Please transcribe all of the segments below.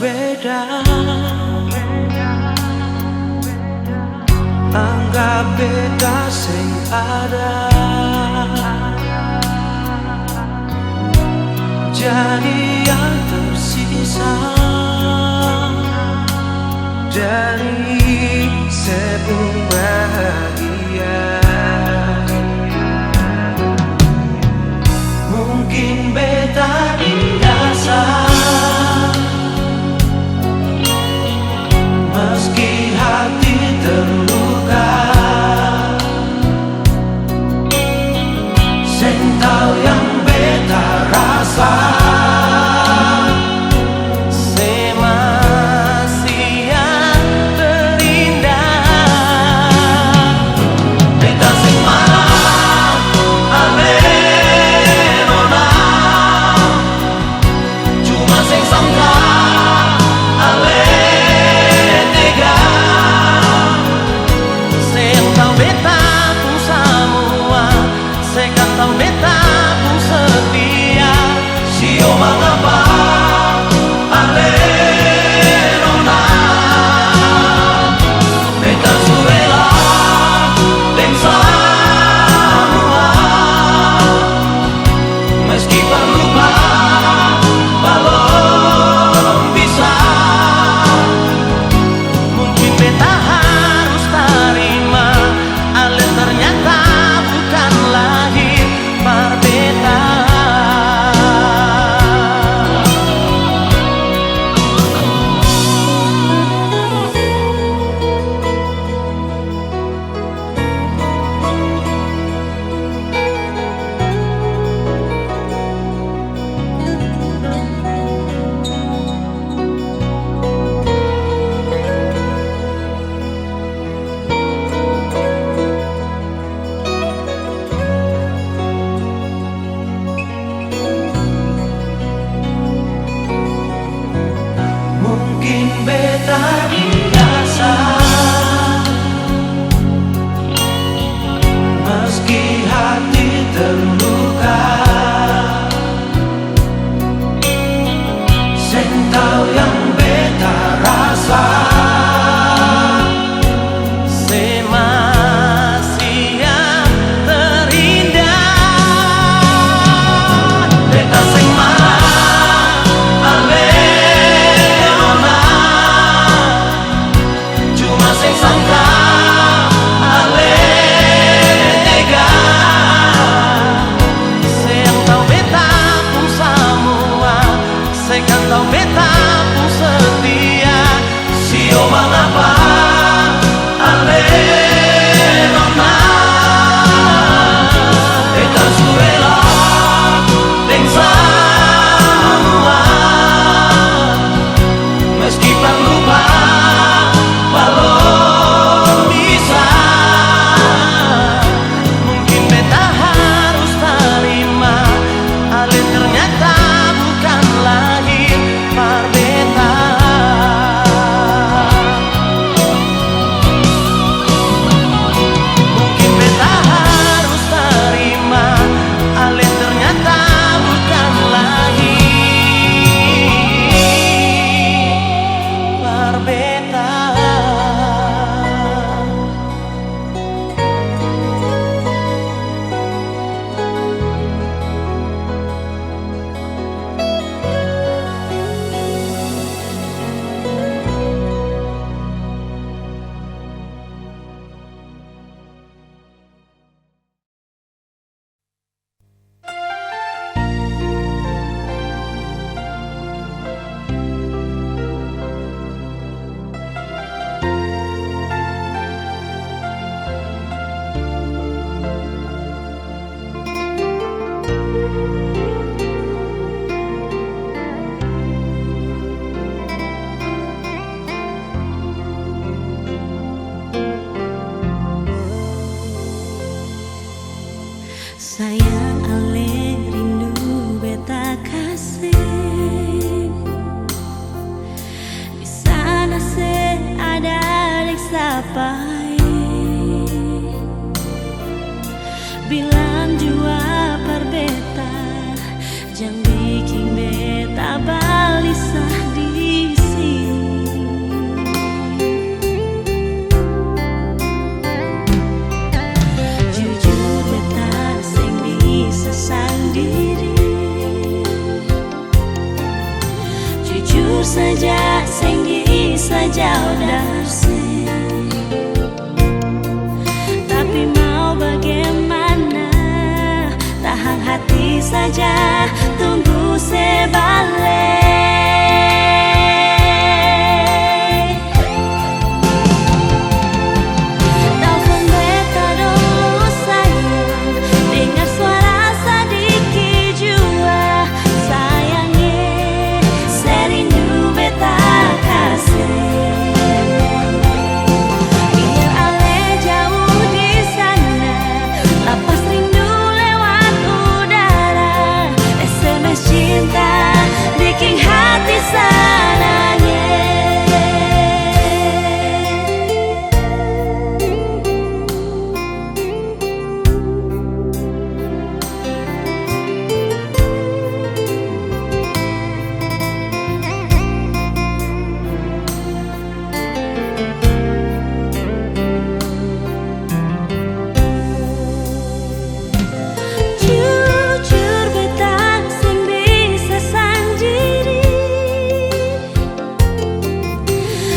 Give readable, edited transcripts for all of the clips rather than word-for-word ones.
beda, anggap beda sing ada. Jadi yang tersisa dari sebelum bahagia. Mungkin beta dirasa, meski hati terluka. Sing tau yang beta rasa, beta dirasa, meski hati terluka. Sing tau yang beta rasa, masih yang terindah. Beta sing marah, sangka ale tega. Sayang tau beta pun semua, sekan tau beta pun setia. Sio mengapa ale nona, beta suela deng semua, meski lupa walau sayang ale rindu beta kasih. Di sana se ada dek sapai, bilang jua par beta, jangan bikin beta balisah di sini. saja sing bisa jauh dari. Tapi mau bagaimana, tahan hati saja, tunggu sebalik. Telepon beta dulu sayang, dengar suara sedikit jua. Sayangnya serindu beta kasih. Biar ale jauh di sana, lapas rindu lewat udara. SMS cinta bikin hati senangnya. Jujur beta sing bisa sendiri,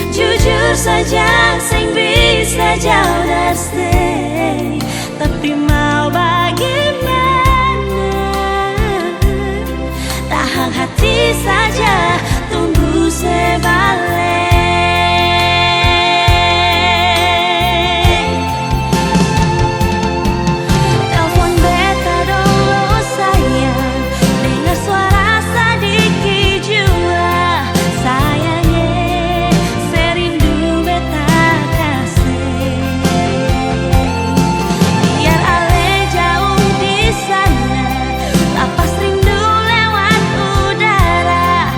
jujur saja sing bisa jauh dari. Tapi mau bagaimana, tahan hati saja, tunggu sebalik. Telepon beta dulu sayang, dengar suara sedikit jua. Sayangnya serindu beta kasih. Biar ale jauh di sana, lapas rindu lewat udara.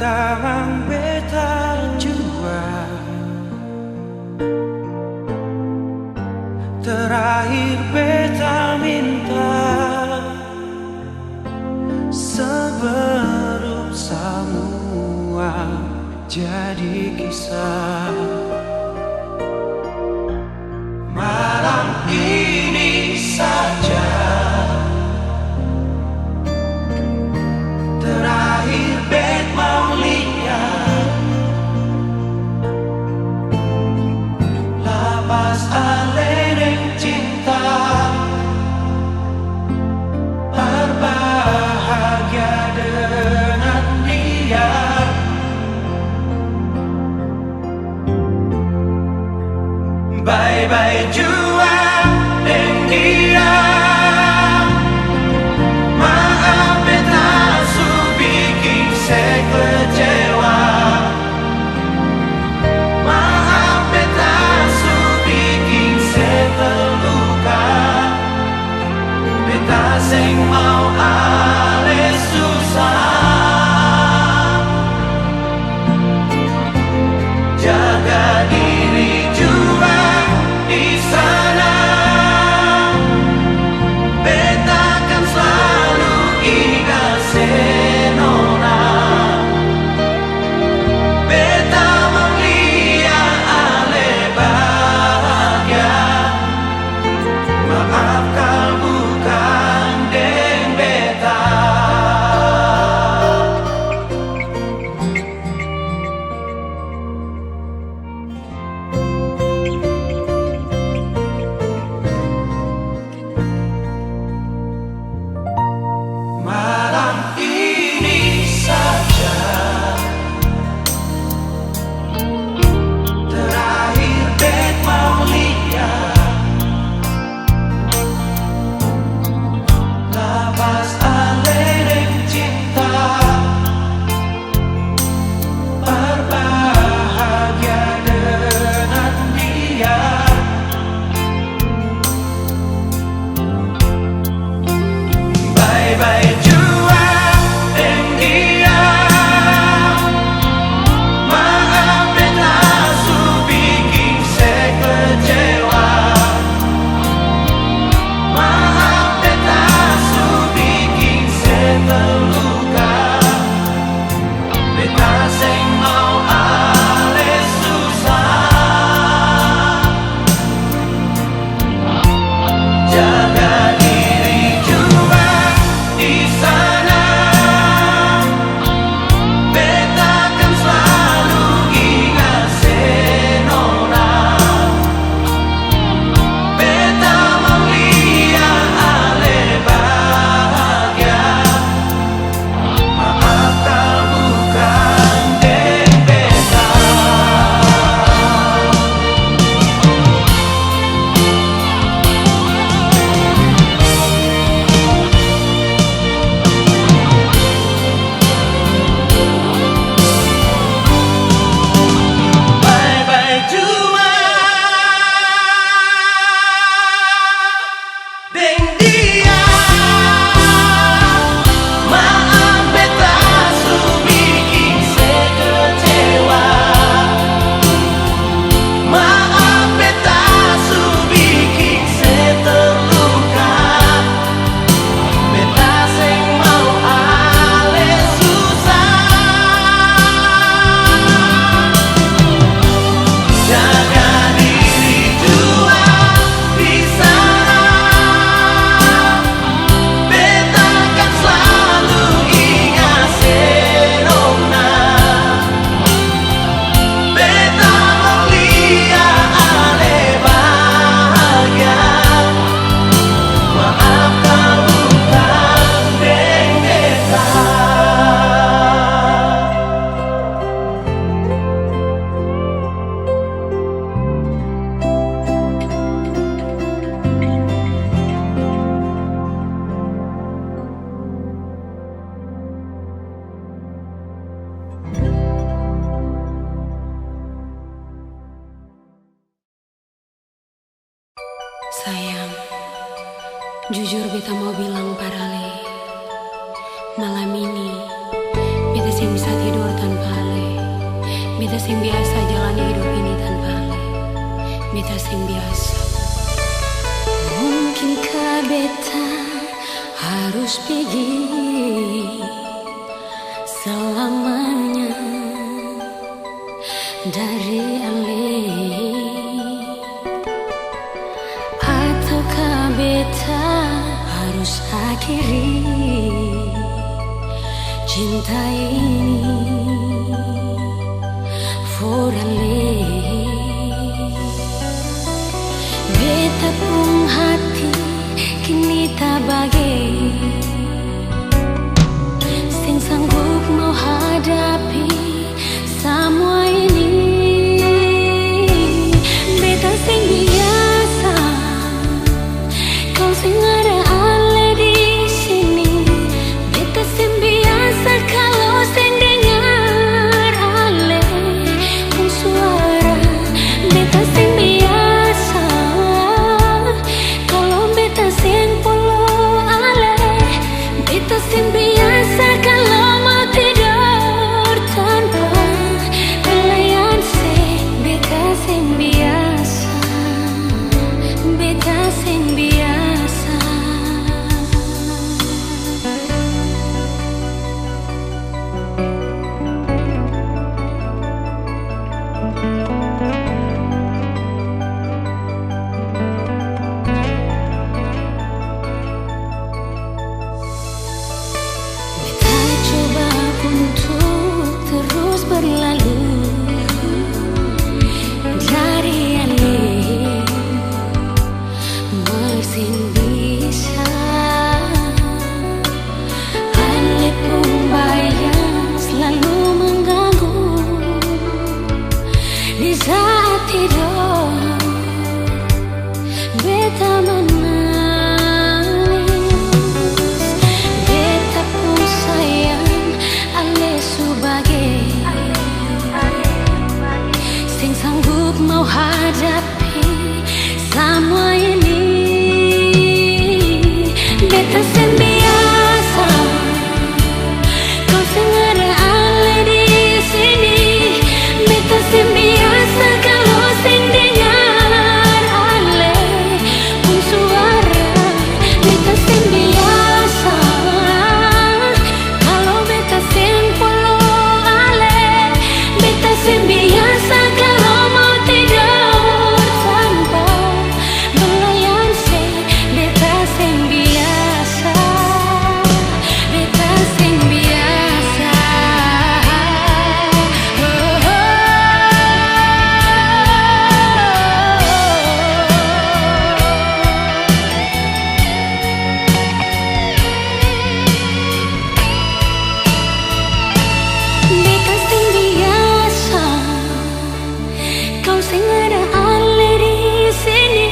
tangan beta jua. Terakhir beta minta sebelum semua jadi kisah. Malam ini saja terakhir bet mau lihat lapas alereng cinta, berbahagia dengan dia. Bye-bye jua dengan dia. Maaf beta su bikin saya kecewa. Maaf beta su bikin saya terluka. Beta seng mau ale susah. Jaga diri jua di sana. Beta kan selalu ingat senona. Beta melia ale bahagia. Maaf kau bukan deng beta. Malam ini saja terakhir bet mau lihat lapas alereng cinta, berbahagia dengan dia. Bye-bye jua dengan dia. Maaf beta su bikin saya kecewa. Maaf beta su bikin saya terluka. Beta seng mau ale susah. Jaga diri jua di sana. Beta kan selalu ingat senona. Beta melia ale bahagia. Maaf kau bukan deng beta. Bye-bye jua dengan dia. Maaf beta su bikin saya kecewa. Maaf beta su bikin saya terluka. Beta seng mau ale susah. Jaga diri jua di sana. Beta kan selalu ingat senona. Beta melia ale bahagia. Maaf kau bukan deng beta. Sayang, jujur beta mau bilang parale. Malam ini beta sing bisa tidur tanpa ale, beta sing biasa jalani hidup ini tanpa ale, beta sing biasa. Mungkinkah beta harus pergi selamanya dari ale, ataukah beta harus akhiri cinta ini for ale. Beta pun hati kini tak bagai sing sanggup mau hadapi semua ini. Beta sing biasa, kau sing ada ale di sini. Beta sing biasa kalau sing dengar ale pun suara. Beta sing biasa kalau beta sing polo ale. Beta sing biasa kalau mau tidur tanpa belayan se. Beta sing biasa, beta sing biasa. Beta coba untuk terus berlalu dari ale, mesin bisa ale pun bayang selalu mengganggu di saat tidur. Beta menangis, beta pun sayang ale sebagai sing sanggup mau hadapi semua ini. Beta sing biasa, kau sing ada ale di sini. Beta sing biasa kalau sing dengar ale pun suara. Beta sing biasa kalau beta sing polo ale. Beta sing biasa kalau mau tidur tanpa belayan se. Beta sing biasa, beta sing biasa. Oh, oh. Beta sing biasa, kau sing ada ale di sini.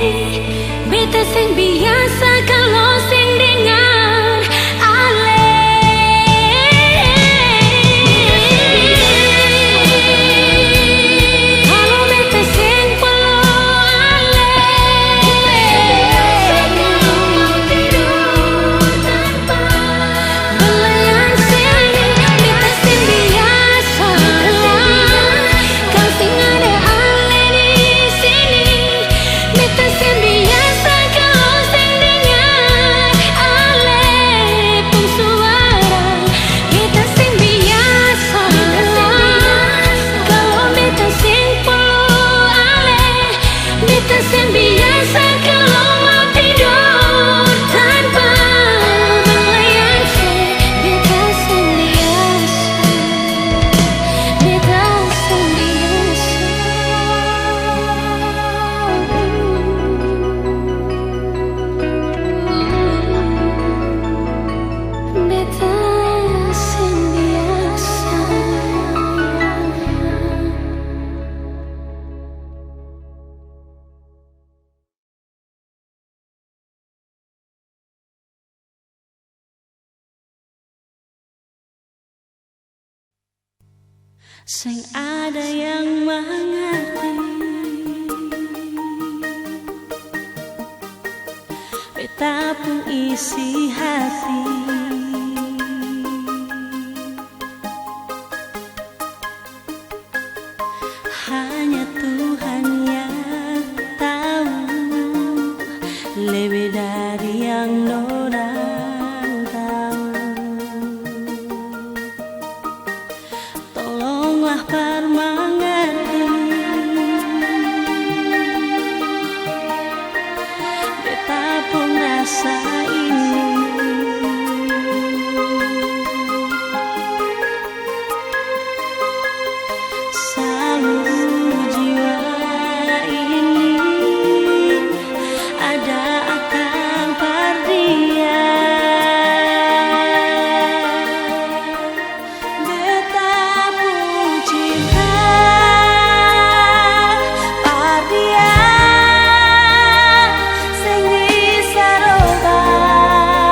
Beta sing biasa kalau sing dengar ale. Kalau beta sing polo ale. Kalau mau tidur tanpa belayan se. Beta sing biasa, kau sing ada ale di sini. Beta sing biasa kalau sing dengar ale pun suara. Beta sing biasa kalau beta sing polo ale. Beta sing biasa kalau mau tidur tanpa belayan se. Beta sing biasa, beta sing biasa. Beta sing biasa. Sing ada yang mengerti. Beta pun isi hati. lebih dari yang dorang tahu. Tolonglah permengerti, betapun rasa ini. Seluruh jiwa ini ada akan perdia. Betapun cinta perdia sing bisa robah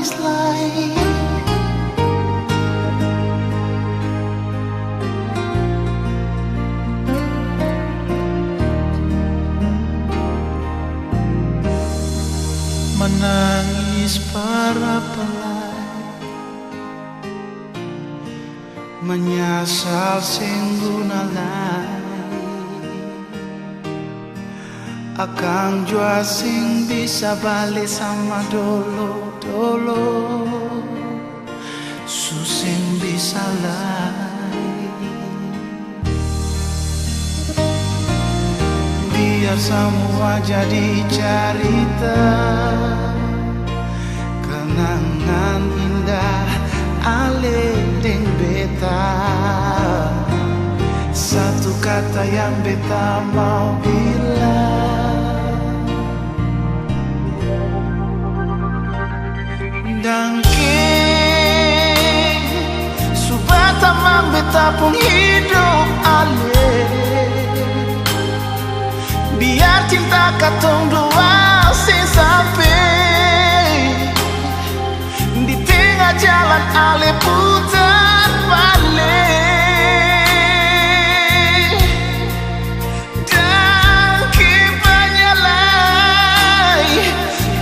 menangis lagi. Menangis para pelai, menyasal sing gunalai, akan jua sing bisa balik sama dolo susing bisa lai. Biar semua jadi cerita, kenangan indah ale deng beta. Satu kata yang beta mau bilang, dangke subata mang beta pun hidup ale. Biar cinta katong dua sing sampai di tengah jalan ale putar balik. Dan kebanyalai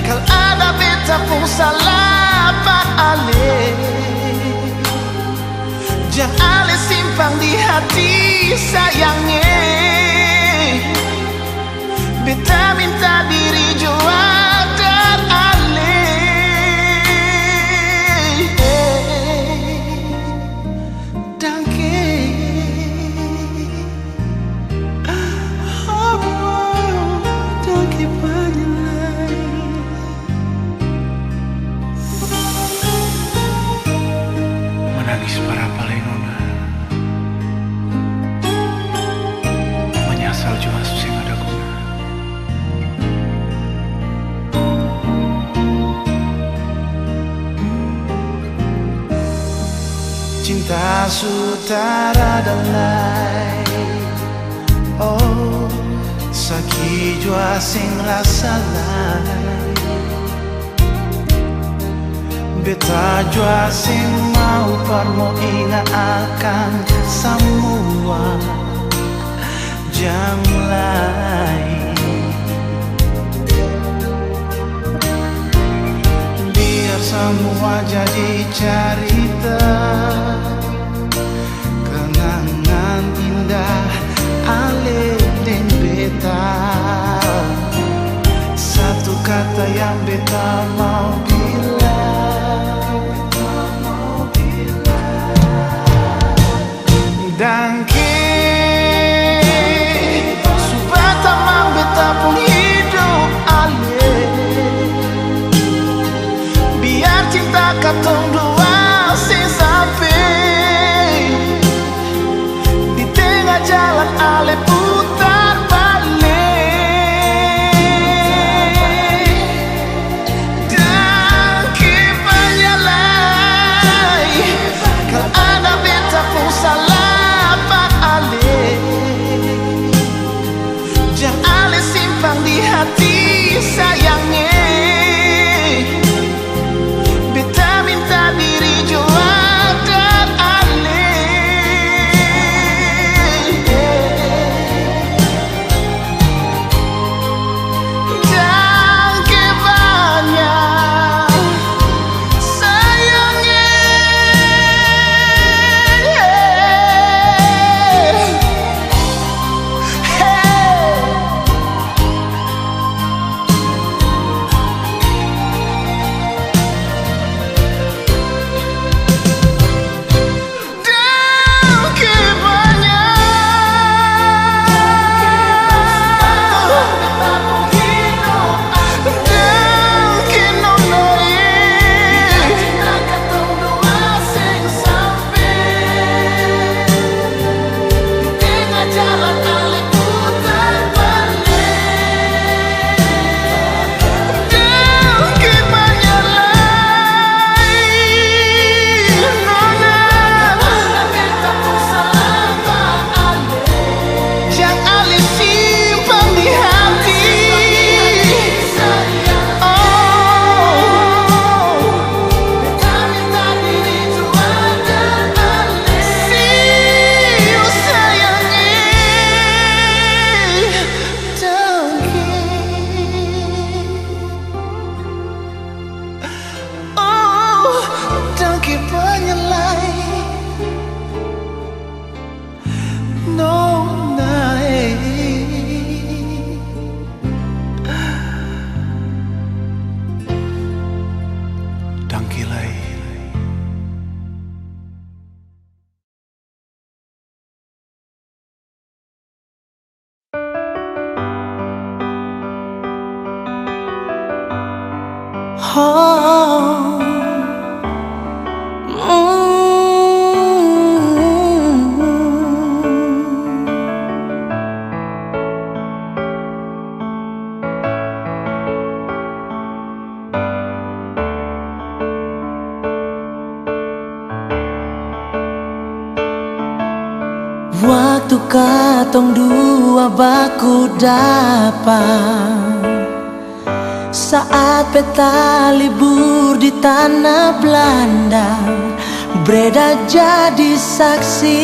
kal ada beta pun salah pak ale. Jangan ale simpang di hati sayangnya. Beta minta diri jua dan ale. Dangke dangke panjang. Menangis para palenona, menyasal jua susah ada guna. Cinta sutara dalai, oh sakit jua sing rasa lai. Beta jua sing mau parmo ingat akan semua jam lain. Biar semua jadi cerita, kenangan indah ale deng beta. Satu kata yang beta mau bilang, dangke subata mang beta pun hidup ale. Biar cinta katong dua sing sampai di tengah jalan ale putar balik. Dan kebanyalai kal ada beta pun salah pak ale. Jangan ale simpang di hati sayangnya. Beta minta diri jua dan ale. Dan kebanyak sayangnya. Oh, waktu katong dua baku dapat, saat peta libur di tanah Belanda, Breda jadi saksi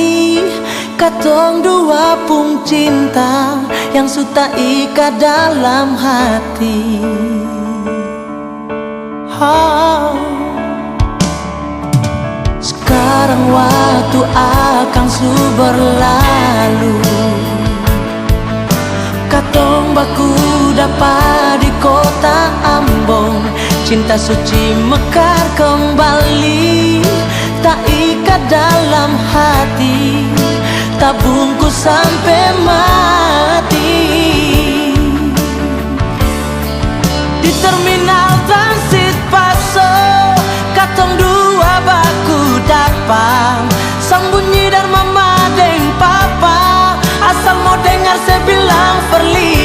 katong dua pung cinta yang suta ikat dalam hati. Oh. Sekarang waktu akan su berlalu, katong baku dapat di kota Ambon, cinta suci mekar kembali, tak ikat dalam hati, tak bungkus sampai mati. Di terminal transit Paso, katong dua baku dapat, sambunyi dari mama deng papa, asal mau dengar saya bilang Verly.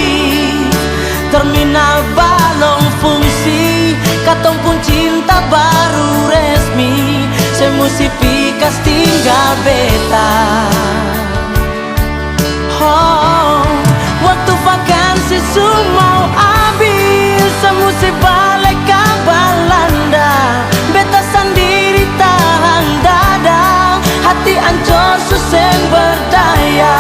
Terminal balong fungsi, katong pun cinta baru resmi, saya mesti pikas tinggal beta. Oh, waktu vakansi semua habis, saya mesti balik ke Belanda, beta sendiri tahan dada, hati ancur susah berdaya.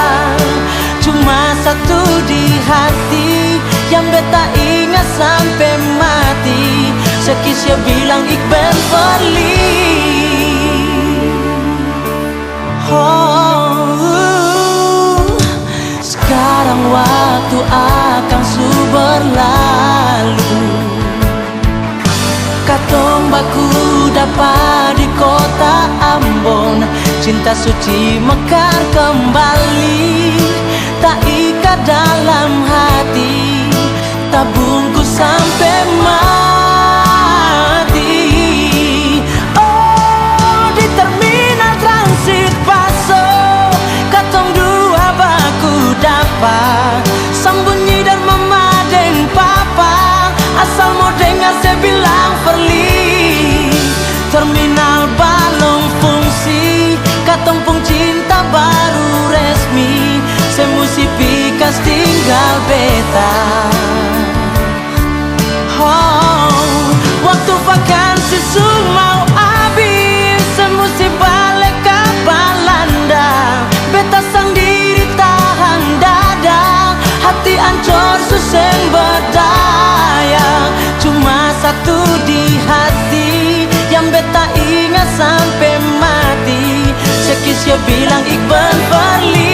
Cuma satu di hati yang beta ingat sampai mati, sekisya bilang Iqbal Verly. Oh, sekarang waktu akan su berlalu, katong baku dapat di kota Ambon, cinta suci mekar kembali, tak ikat dalam hati, tak bungkus sampai mati. Oh, di terminal transit Paso, katong dua baku dapat, sambunyi dari mama deng papa, asal mau dengar saya bilang Verly. Terminal balong fungsi, katong pung cinta baru resmi, saya mesti pikas tinggal beta. Oh, waktu vakansi semua habis, saya mesti balik ke Belanda, beta sendiri tahan dada, hati ancur susah berdaya. Cuma satu di hati yang beta ingat sampai mati, sekisya bilang Iqbal Verly.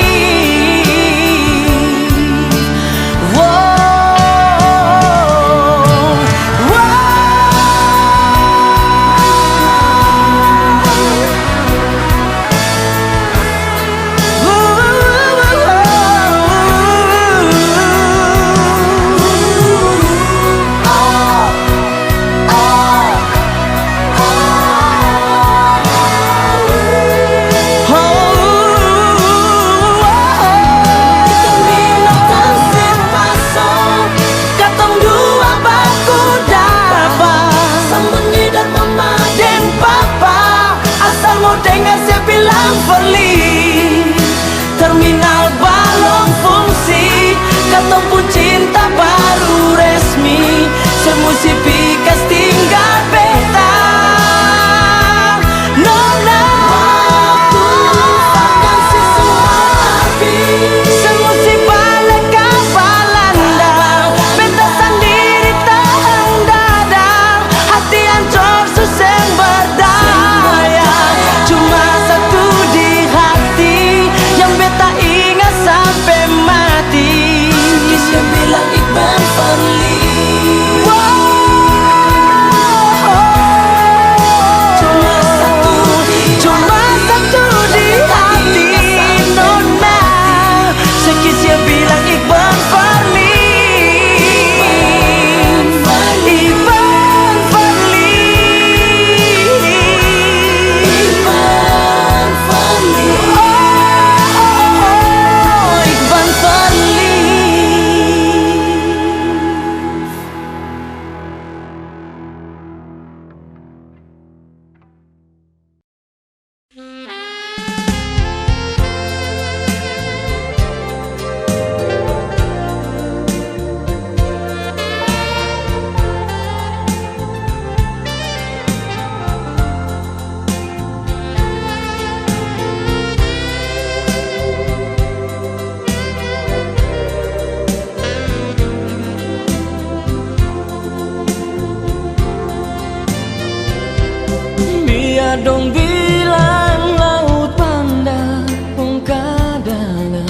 dong bilang laut panda pun kadalan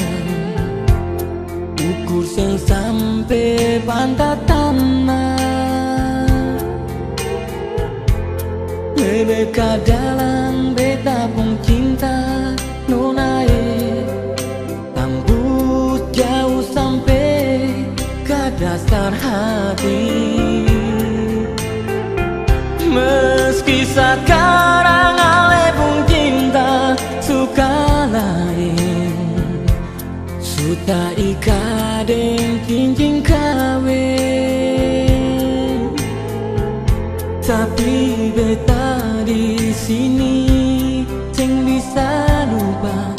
ukur sing sampai pantat tanah lebih kadalan beta pun cinta nonae tembus jauh sampai ke dasar hati. Meski sekarang ale pun cinta suka lain suta ikadeng cincin kawin, tapi beta di sini sing bisa lupa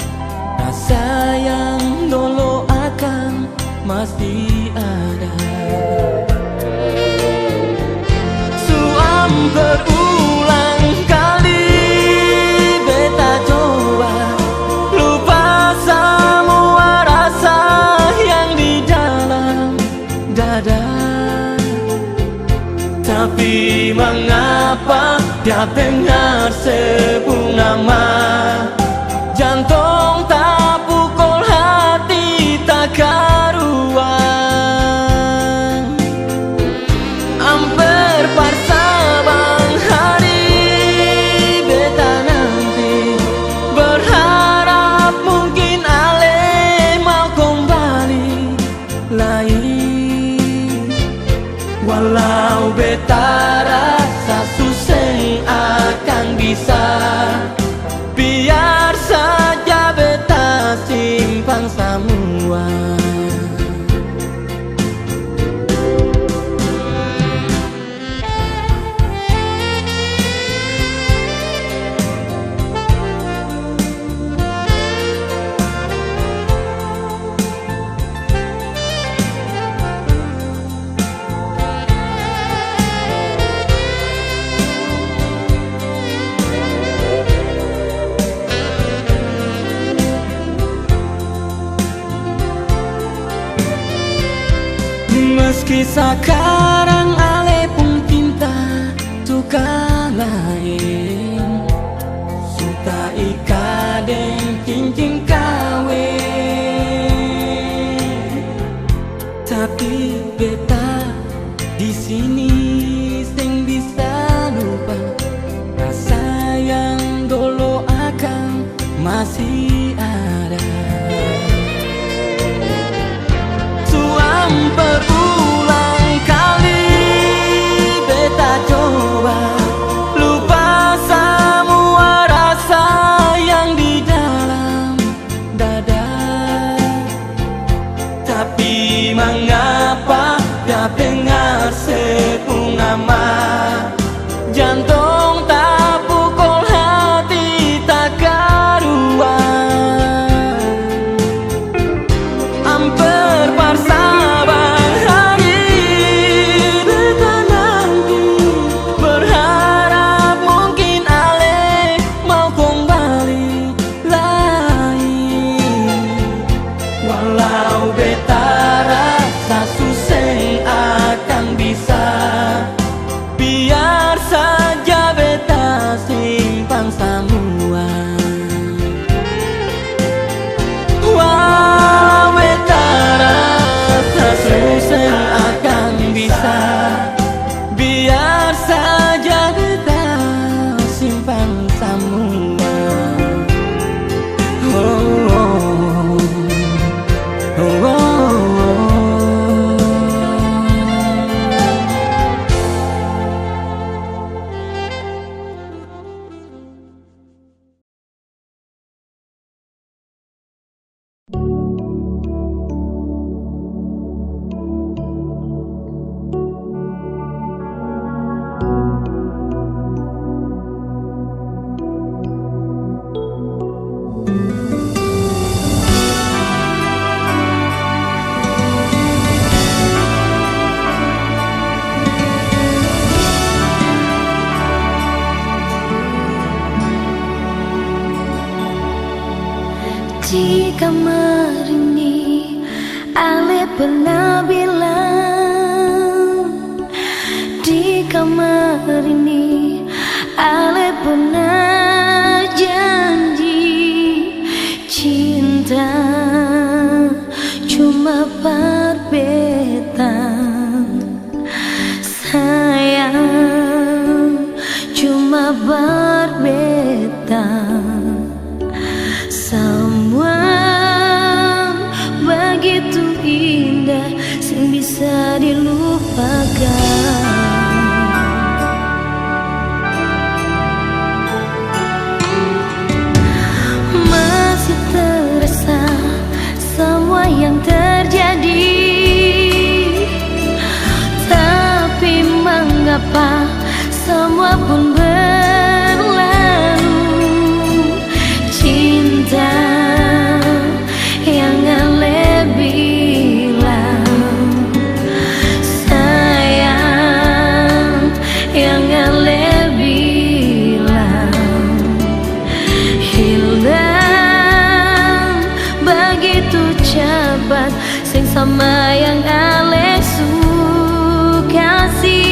rasa yang dulu akan masih ada. Berulang kali beta coba lupa semua rasa yang di dalam dada, tapi mengapa dia dengar sebut nama jantung tak pukul hati tak karuan. Amper parsa walau beta rasa susah akan bisa, biar saja beta simpan semua. Meski sekarang ale pun cinta suka lain suta ikadeng cincin kawin, tapi beta di sini sing bisa lupa rasa yang dulu akan masih ada. Berulang kali beta coba lupa semua rasa yang di dalam dada, tapi mengapa dia dengar sebut nama jantung tak pukul hati tak karuan. Amper parsa semua. Walau beta rasa susah akan bisa, biar saja beta simpan semua. Oh, oh, oh, oh. Di kamar ini Ale pernah bilang, di kamar ini Ale pernah Cinta cuma perbetan, sayang cuma perbetan. Semua begitu indah, sing bisa dilupakan. Masih terasa semua yang terjadi, tapi mengapa semua pun berlalu. Cinta yang Ale bilang, sayang yang Ale bilang, hilang begitu cepat, sing sama yang Ale suka sih.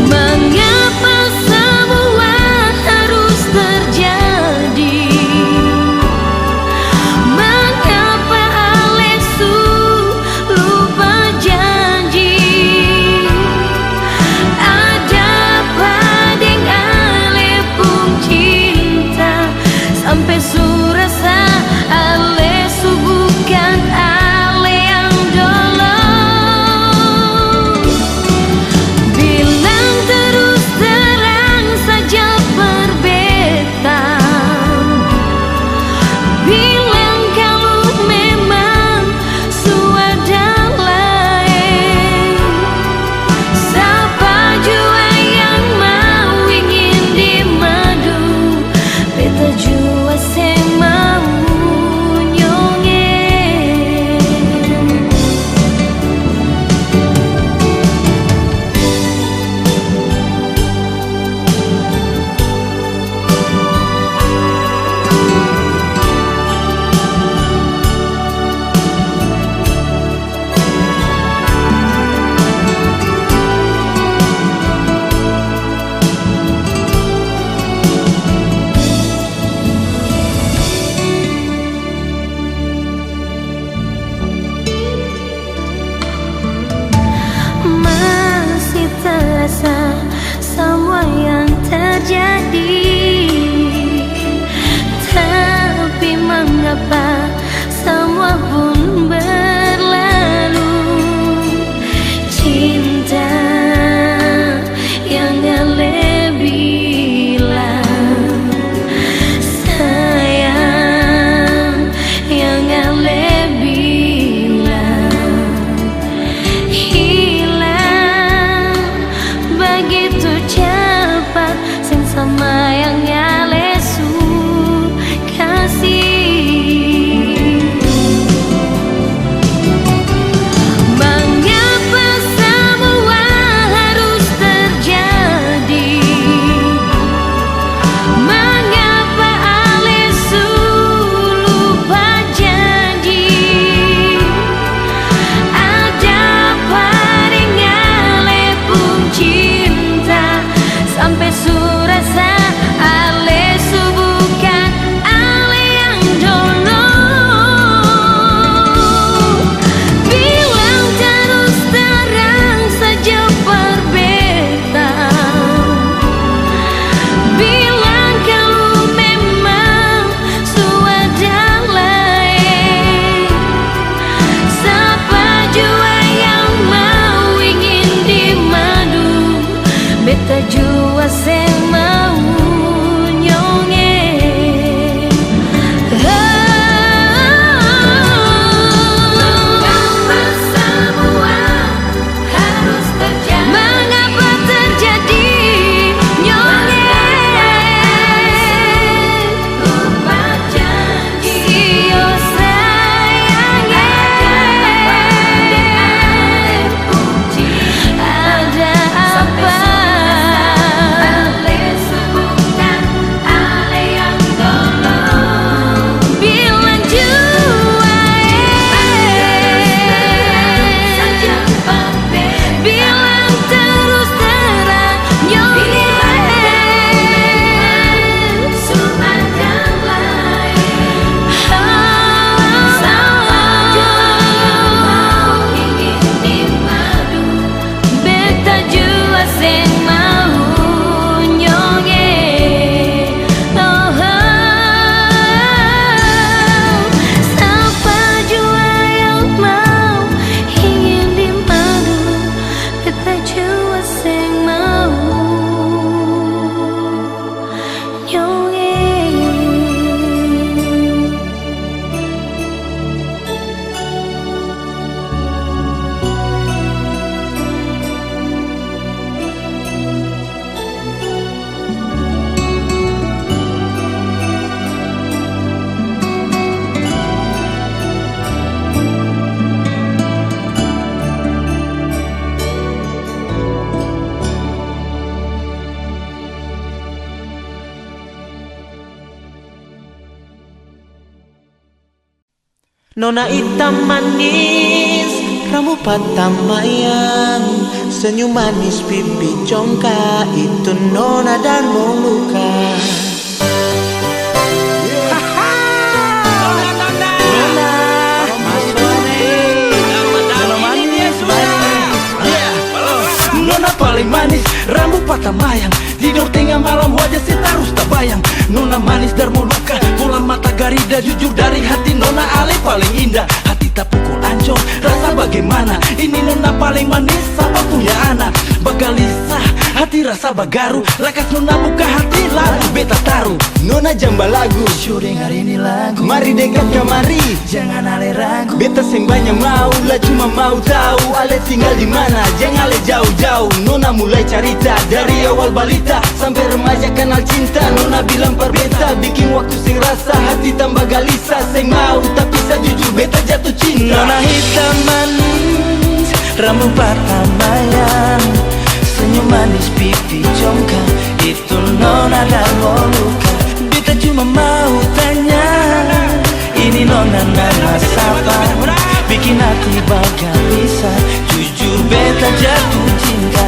Mengapa semua harus terjadi? Mengapa Ale lupa janji? Ada pading Ale pun cinta, sampai surasa Ale bukan Ale yang dulu. Bilang terus terang saja perbetan, bilang kalau memang sudah lain. Siapa jua yang mau ingin dimadu, beta jua sing mau nyongeng. Masih terasa semua yang terjadi, tapi mengapa semua pun berlalu. Cinta yang Ale bilang, sayang yang Ale bilang, hilang begitu cepat, sing sama yang Ale suka sih. Mengapa semua harus terjadi? Mengapa Ale lupa janji? Ada paling Ale pun cinta, sampai surasa Ale bukan Ale yang dulu. Bilang terus terang saja perbetan, bilang kalau memang sudah lain. Siapa jua yang mau ingin dimadu, beta jua sing mau nyongeng. Mengapa semua harus terjadi? Mengapa terjadi? Nyongeng lupa janji. Sio sayang, ada apa? Ale Nona hitam manis, rambut patah mayang, senyum manis pipi congkak, itu Nona Darmoluka. Nona paling manis, rambut patah mayang, tidur tengah malam wajah si tarus tak bayang. Nona manis Darmoluka, bola mata Garida, jujur dari hati Nona Ale paling indah. Hati tak pukul ancur, rasa bagaimana? Ini Nona paling manis, apa punya anak? Bagalisa, hati rasa bagaru, lekas Nona buka hati lalu beta taruh. Nona jamba lagu, Syur dengar ini lagu, mari dekat kemari, jangan ale ragu. beta seng banyak mau, lah cuma mau tahu Ale tinggal di mana, jangan Ale jauh-jauh. Nona mulai cerita dari awal balita sampai remaja kenal cinta. Nona bilang per beta, bikin waktu sing rasa hati tambah galisa. Seng mau tapi jujur beta jatuh cinta. Nona hitam manis, rambut patah mayang, senyum manis pipi congkak, itu Nona Darmoluka. Beta cuma mau tanya, ini Nona nama siapa? Bikin hati bagalisa, jujur beta jatuh cinta.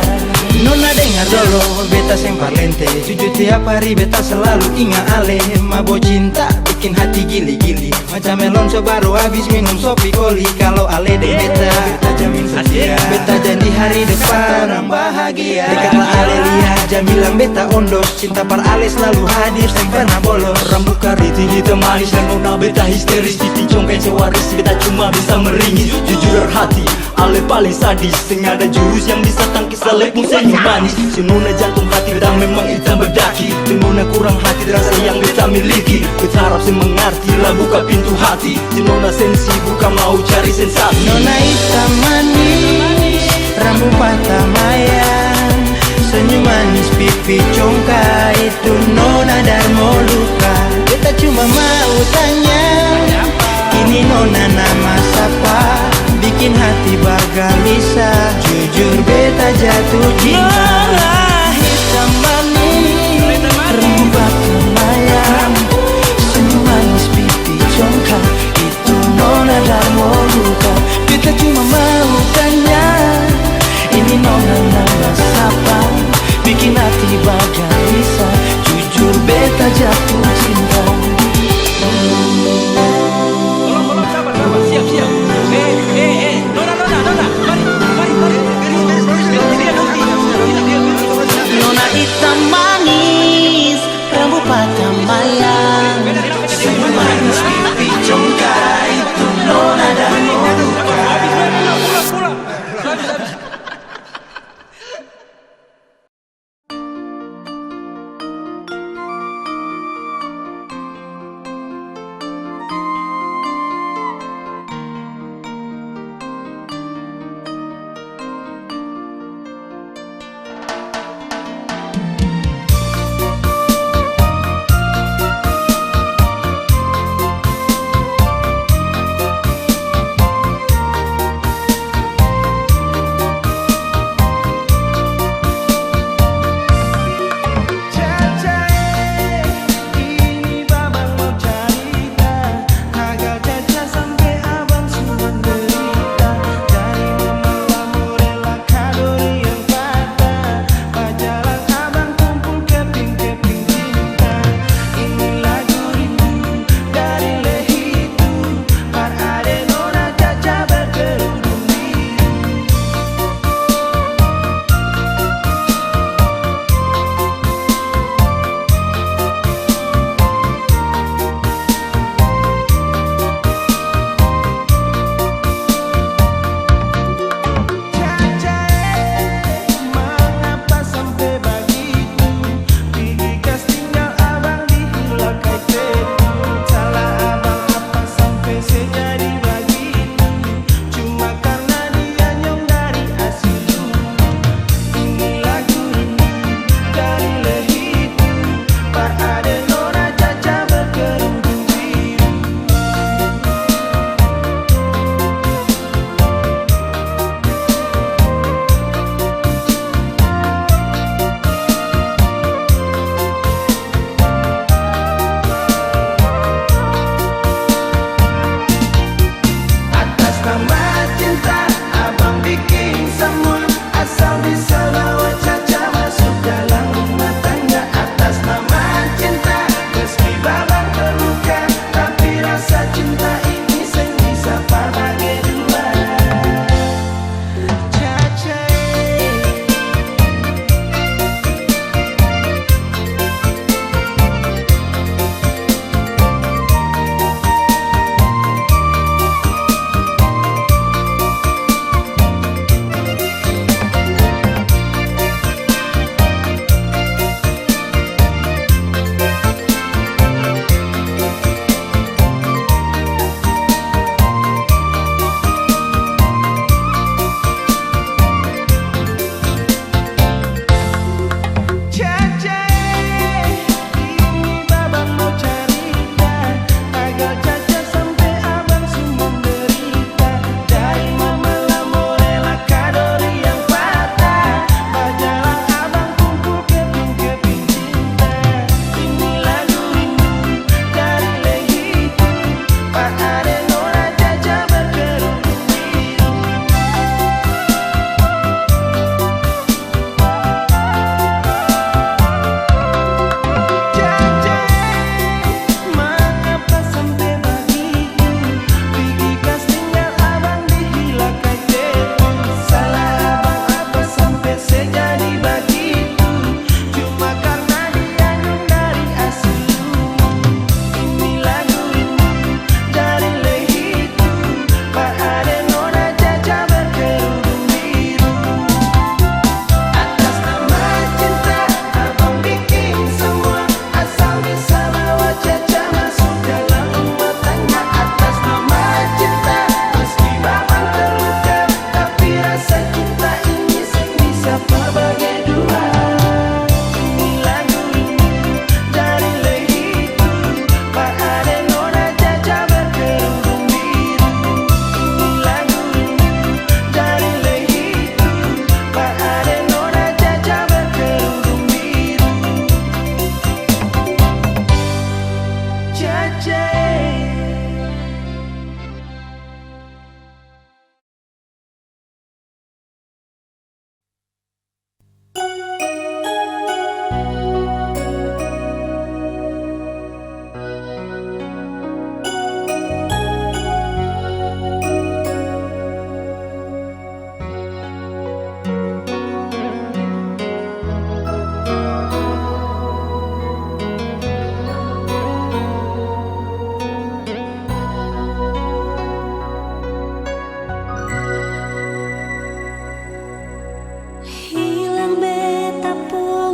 Nona dengar dulu, beta sempar lente, jujur tiap hari beta selalu ingat Ale. Mabo cinta bikin hati gili-gili, macam melon baru habis minum sopi koli. Kalau Ale deng beta, beta jamin setia, beta janji hari depan orang bahagia. Dekatlah Ale lihat, jam bilang beta ondos, cinta par Ale selalu hadir, seng pernah bolos. Rambut kari tinggi temanis dan Nona beta histeris, pipi congkai sewaris, beta cuma bisa meringis. Jujur hati, Ale paling sadis, seng ada jurus yang bisa tangkis Ale pun senyum manis. Si Nona jantung hati beta memang hitam berdaki, si Nona kurang hati rasa yang beta miliki. Beta harap si mengerti lah buka pintu hati, si Nona sensi bukan mau cari sensasi. Nona hitam manis, rambut patah mayang, senyum manis pipi congkak, itu Nona Darmoluka. Beta cuma mau tanya, ini Nona nama siapa? Bikin hati bagalisa, jujur beta jatuh cinta. Nona hitam manis, rambut patah mayang, senyum manis pipi congkak, itu Nona Darmoluka. Beta cuma mau tanya, ini Nona nama siapa? Bikin hati bagalisa, jujur beta jatuh cinta. Tolong sabar, siap. Nona, mari, beres.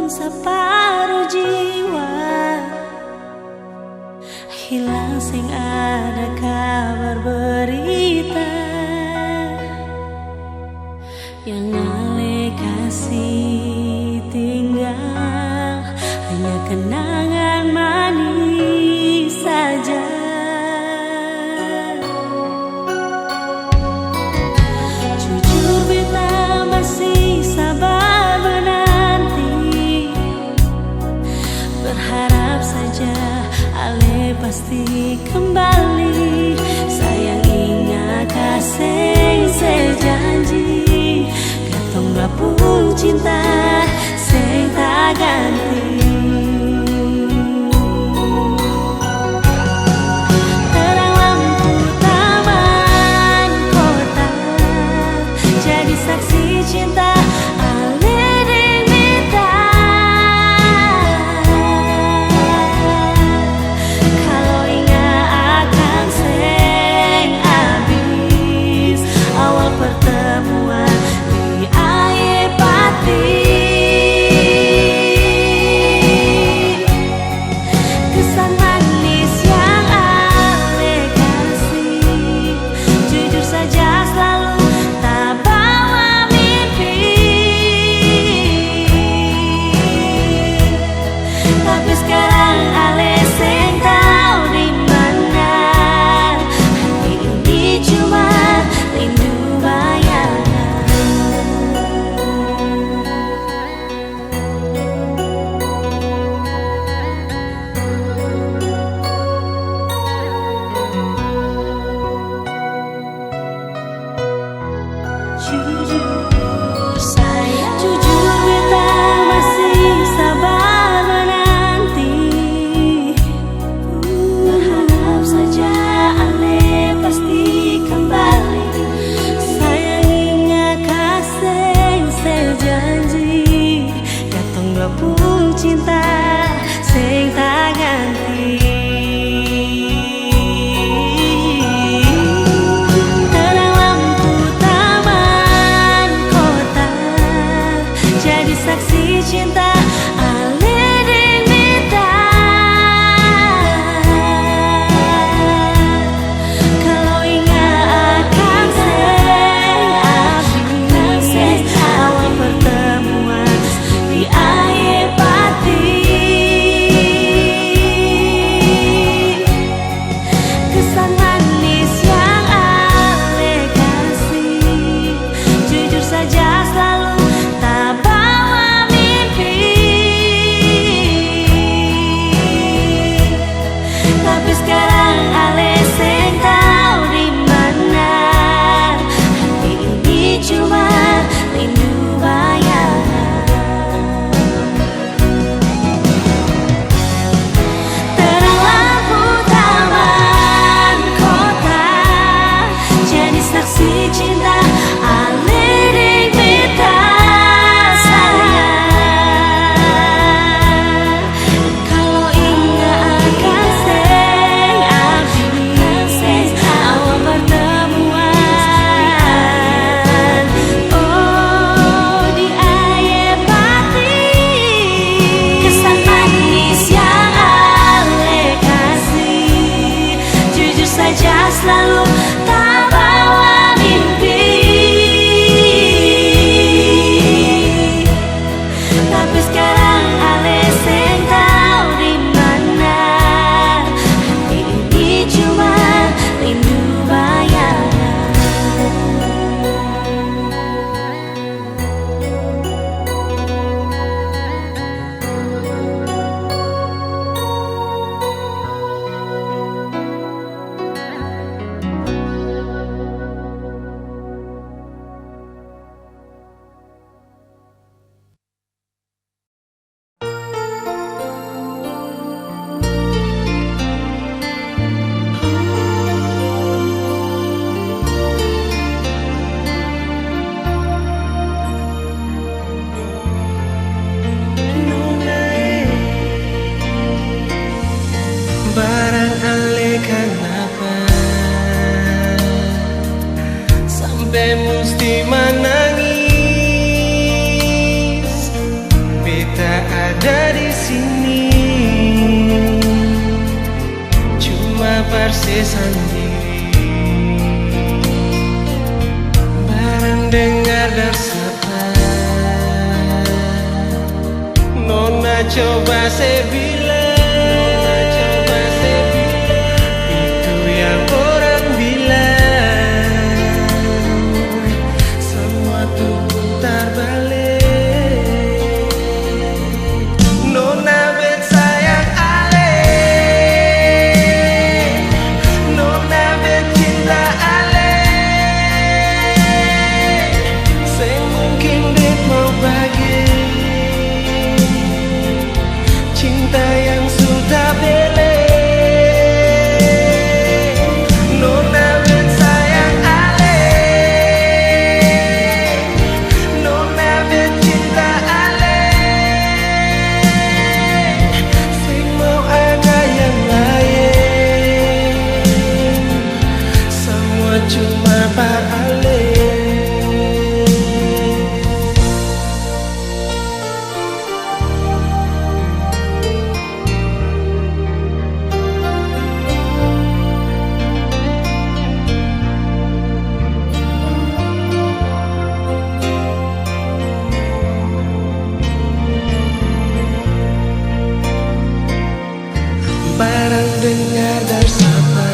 separuh jiwa, hilang sing ada kabar berita yang ale kasih tinggal hanya kenangan manis saja. Jujur beta masih sabar menanti, berharap saja ale pasti kembali. Sayang ingat kasih sejanji, katong gabung cinta sing tak ganti. Terang lampu taman kota jadi saksi cinta ale deng beta. Kalau ingat akan sing habis awal pertemuan di air pati. Kesan manis yang ale kasih, jujur saja selalu tak bawa mimpi. Tapi sekarang ale sing tahu di mana hati ini cuma rindu bayangan. Jujur sayang, jujur beta masih sabar menanti, berharap saja ale pasti kembali. Sayang ingat kasih sejanji, katong gabung cinta sing tak ganti. Terang lampu taman kota jadi saksi cinta ale deng beta. Kalau ingat akan sing habis awal pertemuan di air pati. Kesan manis yang ale kasih, jujur saja selalu tak bawa mimpi. Tapi sekarang ale sing tahu di mana hati ini cuma rindu bayangan. Terang lampu taman kota jadi saksi cinta ale deng beta. Sayang, kalau ingat akan sing habis awal pertemuan, oh di air pati. Kesan manis yang ale kasih, jujur saja selalu tak bawa mimpi. Tapi sekarang ale sing tahu di mana hati ini cuma rindu bayangan. sendiri. Barang dengar dan sapa, Nona coba saya bilang, itu yang orang bilang, semua tuh putar balik. Nona bet sayang ale, Nona bet cinta ale, saya mungkin bet mau bagi cinta yang sudah bele. Nona bet sayang ale, Nona bet cinta ale, sing mau ada yang lain, semua cuma par ale. Barang dengar dan sapa,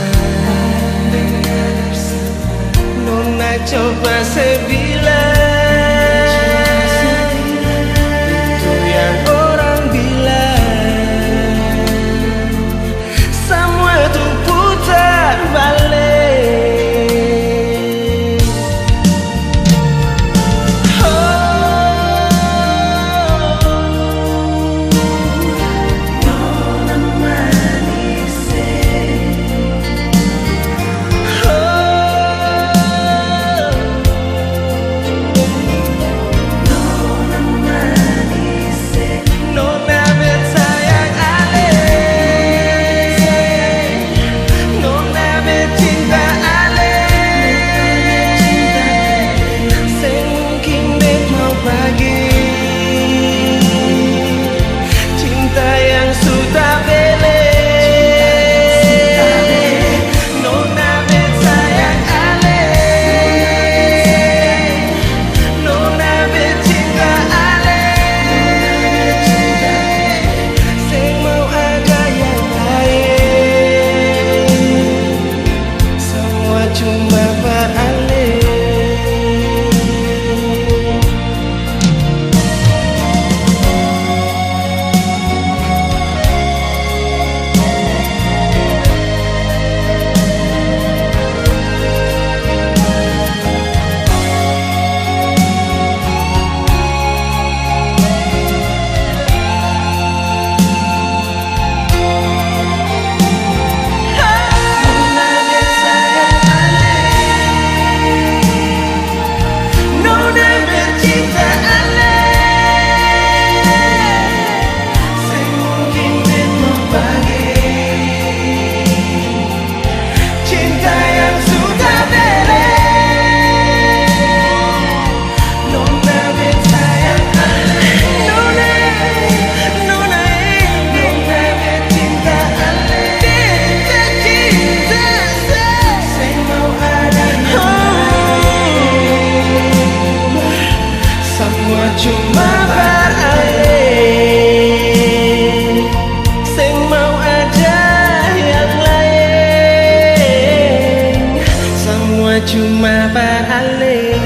Nona coba saya bilang, itu yang orang bilang, semua tuh putar balik. Nona bet sayang ale, Nona bet cinta ale, saya mungkin bet mau bagi cinta yang sudah bele. Nona bet sayang ale, Nona bet cinta ale, saya mau ada yang lain, semua cuma beralih. Nona bet cinta ale, saya mungkin bet mau bagi cinta yang sudah bele. Nona bet sayang ale, Nona bet cinta ale, cinta saya mau ada semua cuma beralih, saya mau ada yang lain, semua cuma beralih.